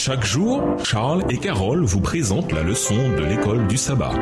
Chaque jour, Charles et Carole vous présentent la leçon de l'école du sabbat.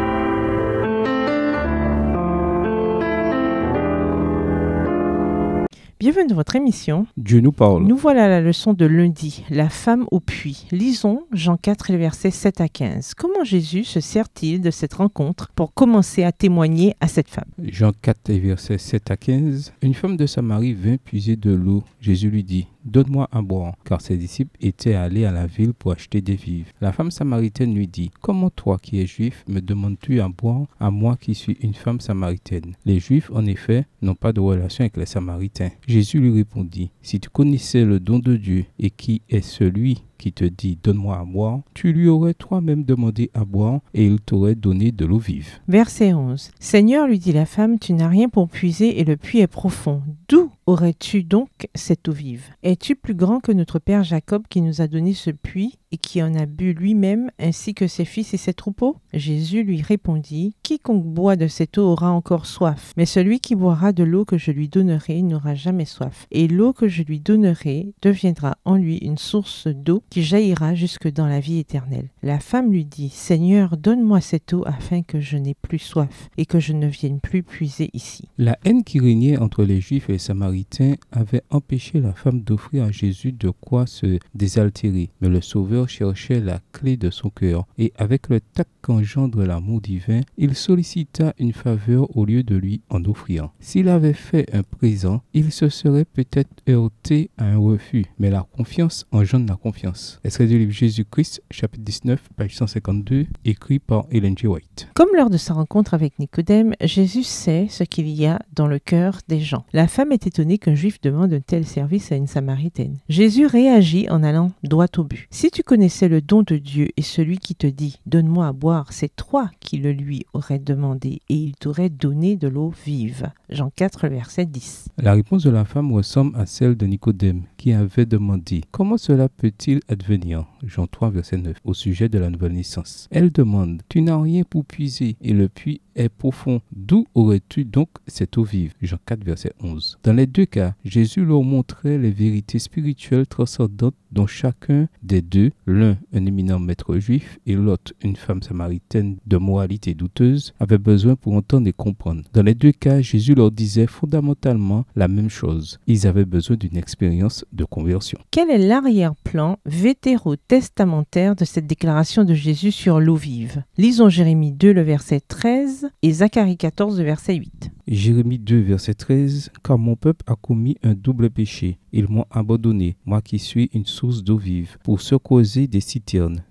Bienvenue dans votre émission. Dieu nous parle. Nous voilà à la leçon de lundi, la femme au puits. Lisons Jean 4, les versets 7 à 15. Comment Jésus se sert-il de cette rencontre pour commencer à témoigner à cette femme? Jean 4, les versets 7 à 15. Une femme de Samarie vint puiser de l'eau. Jésus lui dit: donne-moi à boire, car ses disciples étaient allés à la ville pour acheter des vivres. La femme samaritaine lui dit: comment toi qui es juif me demandes-tu à boire, à moi qui suis une femme samaritaine? Les juifs, en effet, n'ont pas de relation avec les samaritains. Jésus lui répondit: si tu connaissais le don de Dieu et qui est celui qui te dit donne-moi à boire, tu lui aurais toi-même demandé à boire et il t'aurait donné de l'eau vive. Verset 11. Seigneur, lui dit la femme, tu n'as rien pour puiser et le puits est profond. D'où aurais-tu donc cette eau vive? Es-tu plus grand que notre père Jacob qui nous a donné ce puits et qui en a bu lui-même ainsi que ses fils et ses troupeaux? Jésus lui répondit: quiconque boit de cette eau aura encore soif, mais celui qui boira de l'eau que je lui donnerai n'aura jamais soif. Et l'eau que je lui donnerai deviendra en lui une source d'eau qui jaillira jusque dans la vie éternelle. La femme lui dit: Seigneur, donne-moi cette eau afin que je n'ai plus soif et que je ne vienne plus puiser ici. La haine qui régnait entre les Juifs et les Samaritains avait empêché la femme d'offrir à Jésus de quoi se désaltérer. Mais le Sauveur cherchait la clé de son cœur et avec le tact qu'engendre l'amour divin, il sollicita une faveur au lieu de lui en offrir. S'il avait fait un présent, il se serait peut-être heurté à un refus, mais la confiance engendre la confiance. Extrait du livre Jésus-Christ, chapitre 19, page 152, écrit par Ellen G. White. Comme lors de sa rencontre avec Nicodème, Jésus sait ce qu'il y a dans le cœur des gens. La femme est étonnée qu'un juif demande un tel service à une samaritaine. Jésus réagit en allant droit au but. Si tu connaissais le don de Dieu et celui qui te dit donne-moi à boire, c'est toi qui le lui aurais demandé et il t'aurait donné de l'eau vive. Jean 4, verset 10. La réponse de la femme ressemble à celle de Nicodème qui avait demandé: comment cela peut-il advenir? Jean 3, verset 9, au sujet de la nouvelle naissance. Elle demande: tu n'as rien pour puiser et le puits est profond. D'où aurais-tu donc cette eau vive? Jean 4, verset 11. Dans les deux cas, Jésus leur montrait les vérités spirituelles transcendantes dont chacun des deux, l'un un éminent maître juif et l'autre une femme samaritaine de moralité douteuse, avait besoin pour entendre et comprendre. Dans les deux cas, Jésus leur disait fondamentalement la même chose. Ils avaient besoin d'une expérience de conversion. Quel est l'arrière-plan vétérotestamentaire de cette déclaration de Jésus sur l'eau vive? Lisons Jérémie 2, le verset 13 et Zacharie 14, le verset 8. Jérémie 2, verset 13. Car mon peuple a commis un double péché. Ils m'ont abandonné, moi qui suis une source d'eau vive, pour se creuser des citernes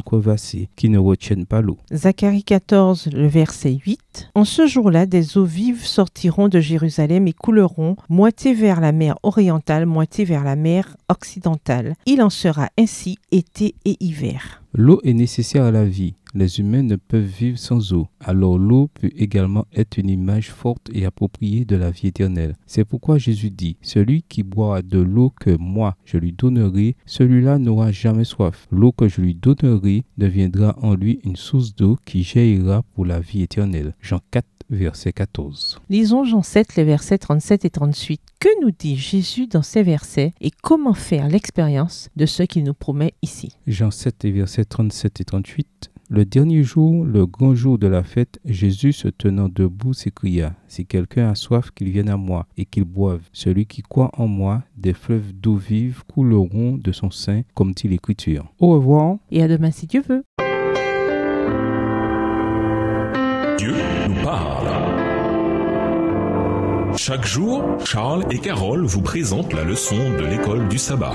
crevassées qui ne retiennent pas l'eau. Zacharie 14, le verset 8. En ce jour-là, des eaux vives sortiront de Jérusalem et couleront moitié vers la mer orientale, moitié vers la mer occidentale. Il en sera ainsi été et hiver. L'eau est nécessaire à la vie. Les humains ne peuvent vivre sans eau. Alors l'eau peut également être une image forte et appropriée de la vie éternelle. C'est pourquoi Jésus dit: celui qui boira de l'eau que moi je lui donnerai, celui-là n'aura jamais soif. L'eau que je lui donnerai deviendra en lui une source d'eau qui jaillira pour la vie éternelle. Jean 4, verset 14. Lisons Jean 7, les versets 37 et 38. Que nous dit Jésus dans ces versets et comment faire l'expérience de ce qu'il nous promet ici? Jean 7, les versets 37 et 38. Le dernier jour, le grand jour de la fête, Jésus se tenant debout s'écria: si quelqu'un a soif, qu'il vienne à moi et qu'il boive. Celui qui croit en moi, des fleuves d'eau vive couleront de son sein, comme dit l'Écriture. Au revoir. Et à demain si Dieu veut. Dieu nous parle. Chaque jour, Charles et Carole vous présentent la leçon de l'école du sabbat.